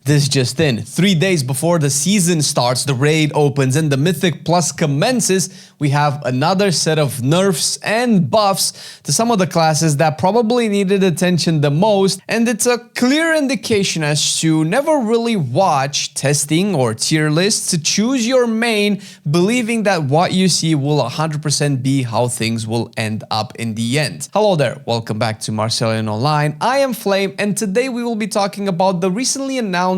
This just in, 3 days before the season starts, the raid opens and the Mythic Plus commences, we have another set of nerfs and buffs to some of the classes that probably needed attention the most, and it's a clear indication as to never really watch testing or tier lists to choose your main, believing that what you see will 100% be how things will end up in the end. Hello there, welcome back to Marcelian&Flame. I am Flame, and today we will be talking about the recently announced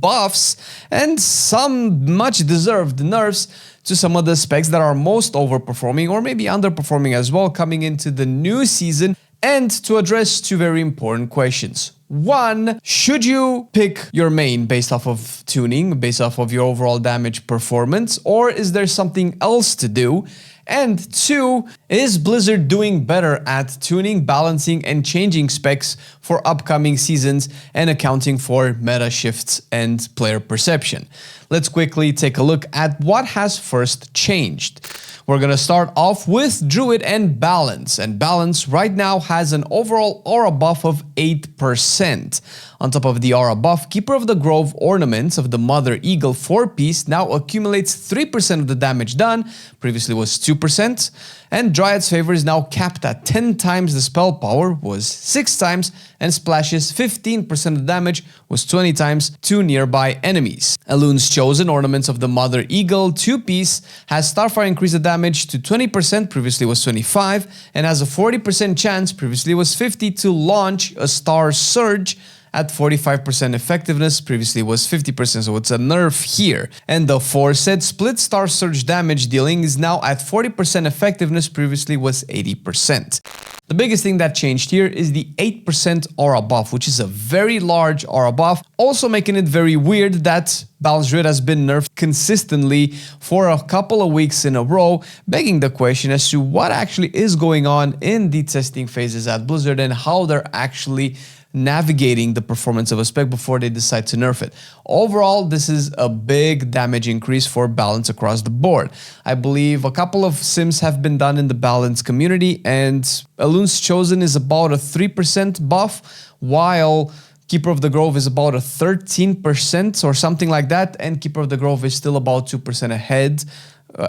buffs and some much deserved nerfs to some of the specs that are most overperforming or maybe underperforming as well coming into the new season, and to address two very important questions. One, should you pick your main based off of tuning, based off of your overall damage performance, or is there something else to do? And two, is Blizzard doing better at tuning, balancing, and changing specs for upcoming seasons and accounting for meta shifts and player perception? Let's quickly take a look at what has first changed. We're gonna start off with Druid and Balance. And Balance right now has an overall aura buff of 8%. On top of the aura buff, Keeper of the Grove ornaments of the Mother Eagle 4-piece now accumulates 3% of the damage done, previously was 2%, and Dryad's Favor is now capped at 10 times the spell power, was 6 times, and splashes 15% of the damage, was 20 times, to nearby enemies. Elun's Chosen ornaments of the Mother Eagle 2-piece has Starfire increase the damage to 20%, previously was 25, and has a 40% chance, previously was 50, to launch a Star Surge at 45% effectiveness, previously was 50%, so it's a nerf here. And the aforesaid split Star Surge damage dealing is now at 40% effectiveness, previously was 80%. The biggest thing that changed here is the 8% aura buff, which is a very large aura buff, also making it very weird that Balanced Druid has been nerfed consistently for a couple of weeks in a row, begging the question as to what actually is going on in the testing phases at Blizzard and how they're actually navigating the performance of a spec before they decide to nerf it. Overall, this is a big damage increase for Balance across the board. I believe a couple of sims have been done in the Balance community, and Elun's Chosen is about a 3% buff, while Keeper of the Grove is about a 13% or something like that, and Keeper of the Grove is still about 2% ahead.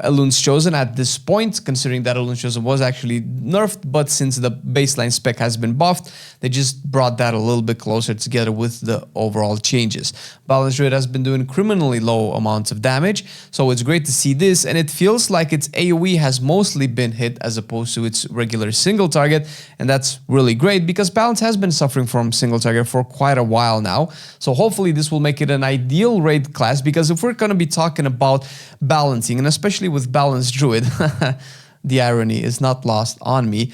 Elun's Chosen at this point, considering that Elun's Chosen was actually nerfed, but since the baseline spec has been buffed, they just brought that a little bit closer together with the overall changes. Balanced Druid has been doing criminally low amounts of damage, so it's great to see this, and it feels like its AoE has mostly been hit as opposed to its regular single target, and that's really great because Balance has been suffering from single target for quite a while now, so hopefully this will make it an ideal raid class, because if we're going to be talking about balancing, and especially with Balanced Druid, the irony is not lost on me.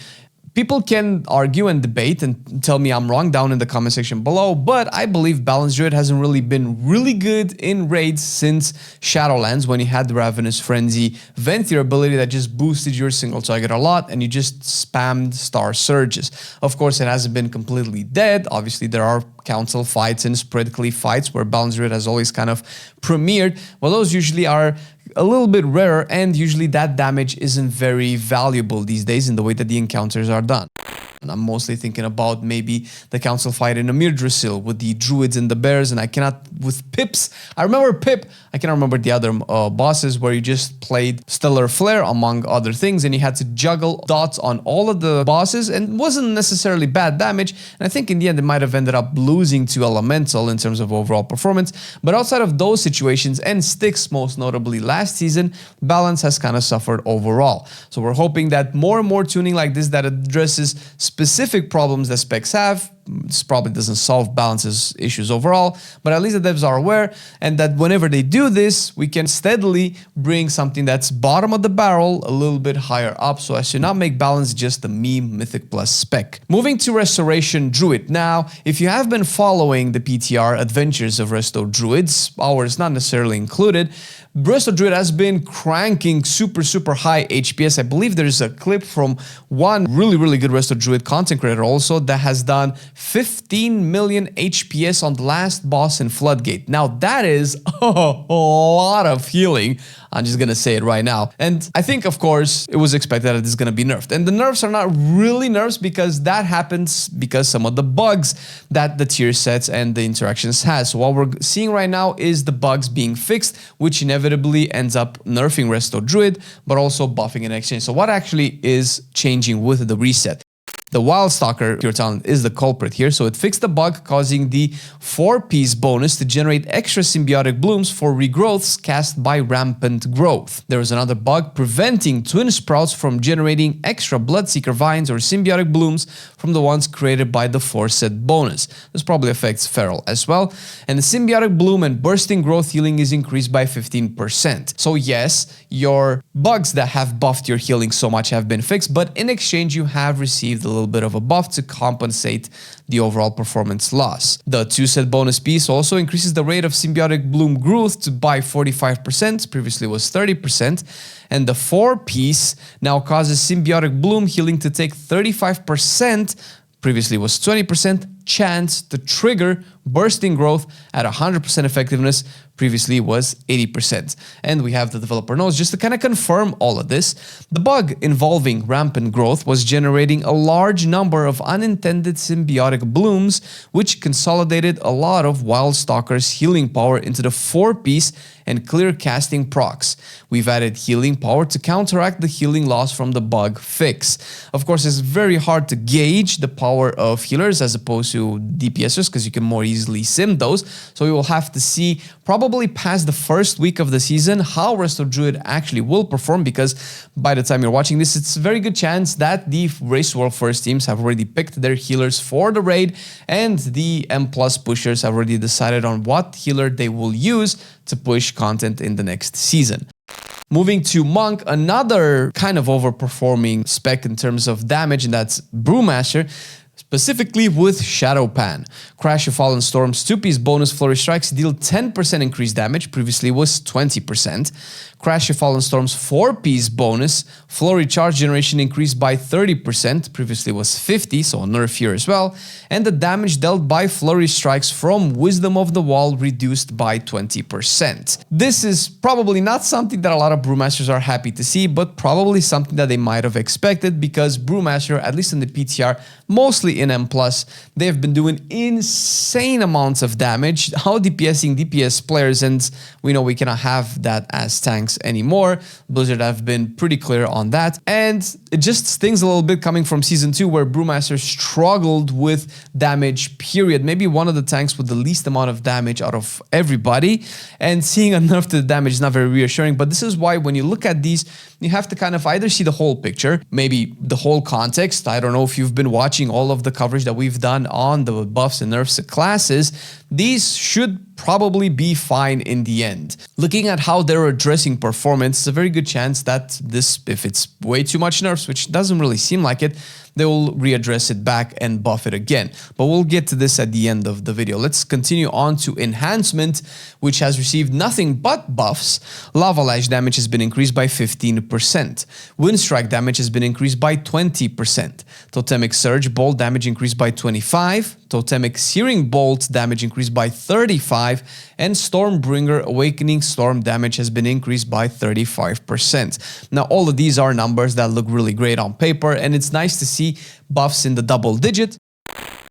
People can argue and debate and tell me I'm wrong down in the comment section below, but I believe Balanced Druid hasn't really been really good in raids since Shadowlands, when you had the Ravenous Frenzy Venthyr ability that just boosted your single target a lot and you just spammed Star Surges. Of course, it hasn't been completely dead. Obviously, there are council fights and spread cleave fights where Balanced Druid has always kind of premiered, but those usually are a little bit rarer, and usually that damage isn't very valuable these days in the way that the encounters are done. And I'm mostly thinking about maybe the council fight in Amir Drasil with the Druids and the Bears, and I cannot, with Pips, I remember Pip, I cannot remember the other bosses where you just played Stellar Flare among other things, and you had to juggle dots on all of the bosses, and wasn't necessarily bad damage, and I think in the end it might have ended up losing to Elemental in terms of overall performance, but outside of those situations, and Styx most notably last season, Balance has kind of suffered overall. So we're hoping that more and more tuning like this that addresses specific problems that specs have. This probably doesn't solve Balance's issues overall, but at least the devs are aware, and that whenever they do this, we can steadily bring something that's bottom of the barrel a little bit higher up, so as to not make Balance just a meme Mythic Plus spec. Moving to Restoration Druid. Now, if you have been following the PTR Adventures of Resto Druids, ours not necessarily included, Resto Druid has been cranking super high HPS. I believe there's a clip from one really good Resto Druid content creator also that has done 15 million HPS on the last boss in Floodgate. Now that is a lot of healing. I'm just gonna say it right now. And I think, of course, it was expected that it's gonna be nerfed. And the nerfs are not really nerfs because that happens because some of the bugs that the tier sets and the interactions has. So what we're seeing right now is the bugs being fixed, which inevitably ends up nerfing Resto Druid, but also buffing in exchange. So what actually is changing with the reset? The Wildstalker pure talent is the culprit here, so it fixed the bug causing the 4-piece bonus to generate extra symbiotic blooms for regrowths cast by Rampant Growth. There is another bug preventing Twin Sprouts from generating extra Bloodseeker Vines or symbiotic blooms from the ones created by the 4-set bonus. This probably affects Feral as well. And the symbiotic bloom and bursting growth healing is increased by 15%. So yes, your bugs that have buffed your healing so much have been fixed, but in exchange you have received a little bit of a buff to compensate the overall performance loss. The 2-set bonus piece also increases the rate of symbiotic bloom growth by 45%, previously was 30%, and the 4-piece now causes symbiotic bloom healing to take 35%, previously was 20%, chance to trigger bursting growth at 100% effectiveness, previously was 80%. And we have the developer notes just to kind of confirm all of this. The bug involving rampant growth was generating a large number of unintended symbiotic blooms, which consolidated a lot of Wildstalker's healing power into the 4-piece and clear casting procs. We've added healing power to counteract the healing loss from the bug fix. Of course, it's very hard to gauge the power of healers as opposed to DPSers because you can more easily sim those. So we will have to see probably past the first week of the season how Resto Druid actually will perform, because by the time you're watching this, it's a very good chance that the Race World First teams have already picked their healers for the raid, and the M+ pushers have already decided on what healer they will use to push content in the next season. Moving to Monk, another kind of overperforming spec in terms of damage, and that's Brewmaster, specifically with Shadow Pan. Crash of Fallen Storm's 2-piece bonus flurry strikes deal 10% increased damage, previously was 20%. Crash of Fallen Storm's 4-piece bonus flurry charge generation increased by 30%, previously was 50%, so a nerf here as well. And the damage dealt by flurry strikes from Wisdom of the Wall reduced by 20%. This is probably not something that a lot of Brewmasters are happy to see, but probably something that they might have expected, because Brewmaster, at least in the PTR, mostly in M+, they've been doing insane amounts of damage, out DPSing DPS players, and we know we cannot have that as tanks anymore. Blizzard have been pretty clear on that, and it just stings a little bit coming from Season 2, where Brewmaster struggled with damage, period. Maybe one of the tanks with the least amount of damage out of everybody, and seeing a nerf to the damage is not very reassuring. But this is why when you look at these, you have to kind of either see the whole picture, maybe the whole context. I don't know if you've been watching all of the coverage that we've done on the buffs and nerfs classes. These should probably be fine in the end. Looking at how they're addressing performance, it's a very good chance that this, if it's way too much nerfs, which doesn't really seem like it, they will readdress it back and buff it again. But we'll get to this at the end of the video. Let's continue on to Enhancement, which has received nothing but buffs. Lava Lash damage has been increased by 15%. Windstrike damage has been increased by 20%. Totemic Surge Bolt damage increased by 25%. Totemic Searing Bolt damage increased by 35%. And Stormbringer Awakening Storm damage has been increased by 35%. Now, all of these are numbers that look really great on paper, and it's nice to see buffs in the double digit.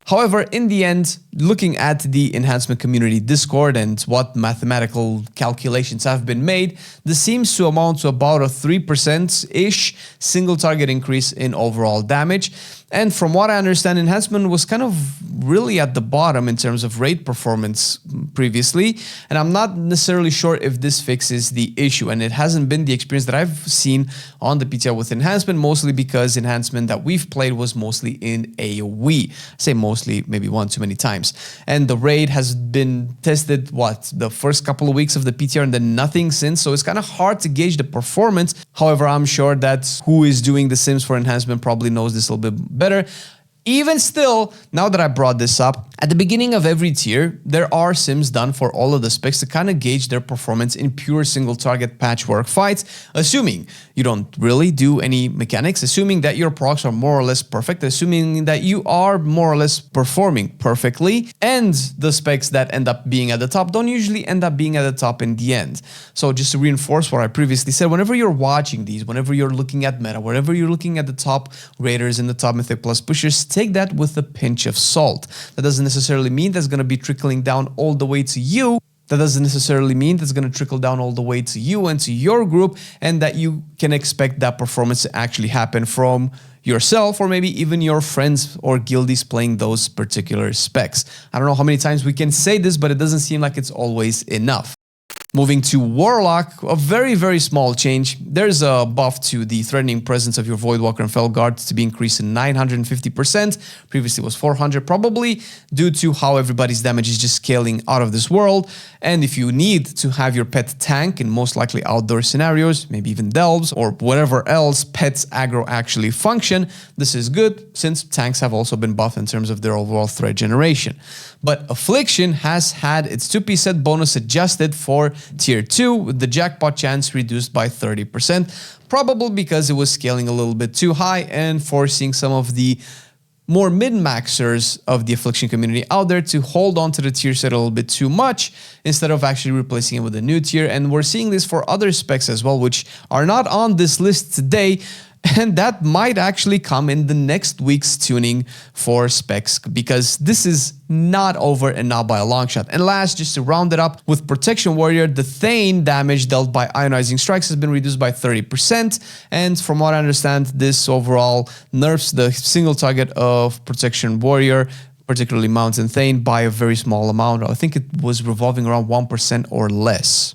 However, in the end, looking at the Enhancement Community Discord and what mathematical calculations have been made, this seems to amount to about a 3%-ish single target increase in overall damage. And from what I understand, Enhancement was kind of really at the bottom in terms of raid performance previously, and I'm not necessarily sure if this fixes the issue, and it hasn't been the experience that I've seen on the PTR with Enhancement, mostly because Enhancement that we've played was mostly in AoE. I say mostly, maybe one too many times. And the raid has been tested, the first couple of weeks of the PTR, and then nothing since, so it's kind of hard to gauge the performance. However, I'm sure that who is doing the sims for Enhancement probably knows this a little bit better. Even still, now that I brought this up, At the beginning of every tier, there are sims done for all of the specs to kind of gauge their performance in pure single target patchwork fights, assuming you don't really do any mechanics, assuming that your procs are more or less perfect, assuming that you are more or less performing perfectly, and the specs that end up being at the top don't usually end up being at the top in the end. So just to reinforce what I previously said, whenever you're watching these, whenever you're looking at meta, whenever you're looking at the top raiders and the top Mythic Plus pushers, take that with a pinch of salt. That doesn't necessarily mean that's going to be trickling down all the way to you. That doesn't necessarily mean that's going to trickle down all the way to you and to your group, and that you can expect that performance to actually happen from yourself or maybe even your friends or guildies playing those particular specs. I don't know how many times we can say this, but it doesn't seem like it's always enough. Moving to Warlock, a very, very small change. There's a buff to the threatening presence of your Voidwalker and Felguard to be increased to 950%. Previously it was 400, probably due to how everybody's damage is just scaling out of this world. And if you need to have your pet tank in most likely outdoor scenarios, maybe even delves or whatever else pets aggro actually function, this is good since tanks have also been buffed in terms of their overall threat generation. But Affliction has had its 2p set bonus adjusted for Tier 2 with the jackpot chance reduced by 30%, probably because it was scaling a little bit too high and forcing some of the more min-maxers of the Affliction community out there to hold on to the tier set a little bit too much instead of actually replacing it with a new tier. And we're seeing this for other specs as well, which are not on this list today. And that might actually come in the next week's tuning for specs, because this is not over and not by a long shot. And last, just to round it up, with Protection Warrior, the Thane damage dealt by ionizing strikes has been reduced by 30%. And from what I understand, this overall nerfs the single target of Protection Warrior, particularly Mountain Thane, by a very small amount. I think it was revolving around 1% or less.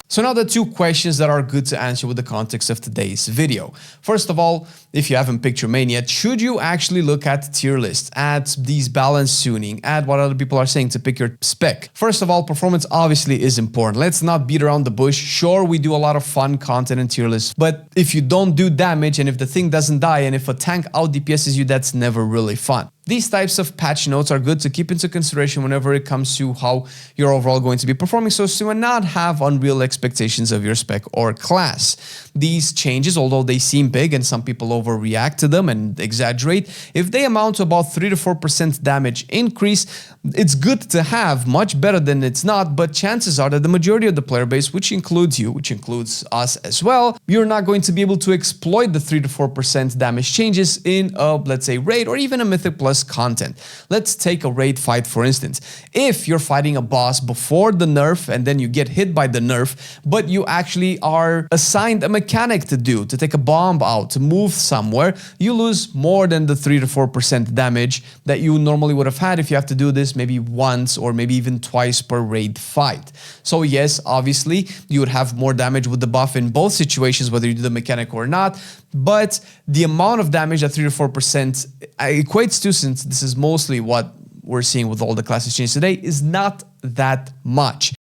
So now the two questions that are good to answer with the context of today's video. First of all, if you haven't picked your main yet, should you actually look at tier lists, at these balance tuning, at what other people are saying to pick your spec? First of all, performance obviously is important. Let's not beat around the bush. Sure, we do a lot of fun content in tier lists, but if you don't do damage and if the thing doesn't die and if a tank out DPSs you, that's never really fun. These types of patch notes are good to keep into consideration whenever it comes to how you're overall going to be performing, so as to not have unreal expectations of your spec or class. These changes, although they seem big and some people overreact to them and exaggerate, if they amount to about 3 to 4% damage increase, it's good to have, much better than it's not, but chances are that the majority of the player base, which includes you, which includes us as well, you're not going to be able to exploit the 3 to 4% damage changes in a, let's say, raid or even a Mythic Plus content. Let's take a raid fight, for instance. If you're fighting a boss before the nerf and then you get hit by the nerf, but you actually are assigned a mechanic to do, to take a bomb out, to move somewhere, you lose more than the 3 to 4% damage that you normally would have had if you have to do this maybe once or maybe even twice per raid fight. So yes, obviously, you would have more damage with the buff in both situations, whether you do the mechanic or not, but the amount of damage that 3 to 4% equates to, since this is mostly what we're seeing with all the classes changed today, is not that much.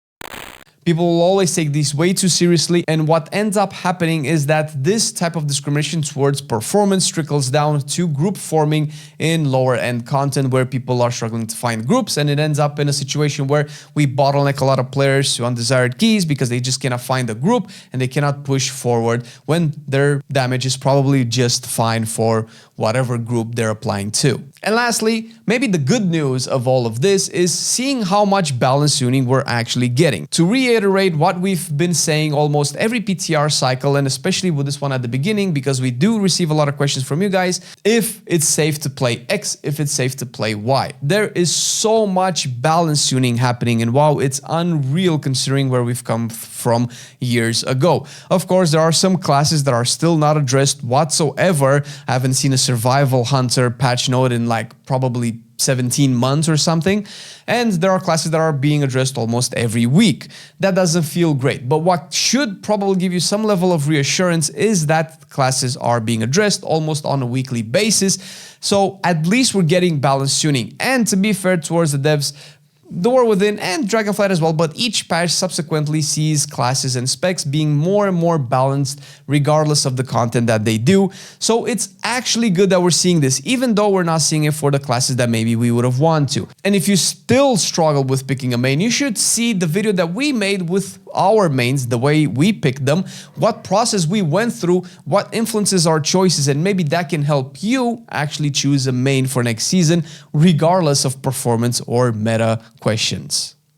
People will always take these way too seriously, and what ends up happening is that this type of discrimination towards performance trickles down to group forming in lower end content where people are struggling to find groups, and it ends up in a situation where we bottleneck a lot of players to undesired keys because they just cannot find a group and they cannot push forward when their damage is probably just fine for whatever group they're applying to. And lastly, maybe the good news of all of this is seeing how much balance tuning we're actually getting. To reiterate what we've been saying almost every PTR cycle, and especially with this one at the beginning, because we do receive a lot of questions from you guys, if it's safe to play X, if it's safe to play Y. There is so much balance tuning happening in WoW, it's unreal considering where we've come from years ago. Of course, there are some classes that are still not addressed whatsoever. I haven't seen a survival hunter patch note in like probably 17 months or something, and there are classes that are being addressed almost every week. That doesn't feel great, but what should probably give you some level of reassurance is that classes are being addressed almost on a weekly basis, so at least we're getting balance tuning. And to be fair towards the devs, The War Within and Dragonflight as well, but each patch subsequently sees classes and specs being more and more balanced regardless of the content that they do. So it's actually good that we're seeing this, even though we're not seeing it for the classes that maybe we would have wanted to. And if you still struggle with picking a main, you should see the video that we made with our mains, the way we picked them, what process we went through, what influences our choices, and maybe that can help you actually choose a main for next season, regardless of performance or meta questions.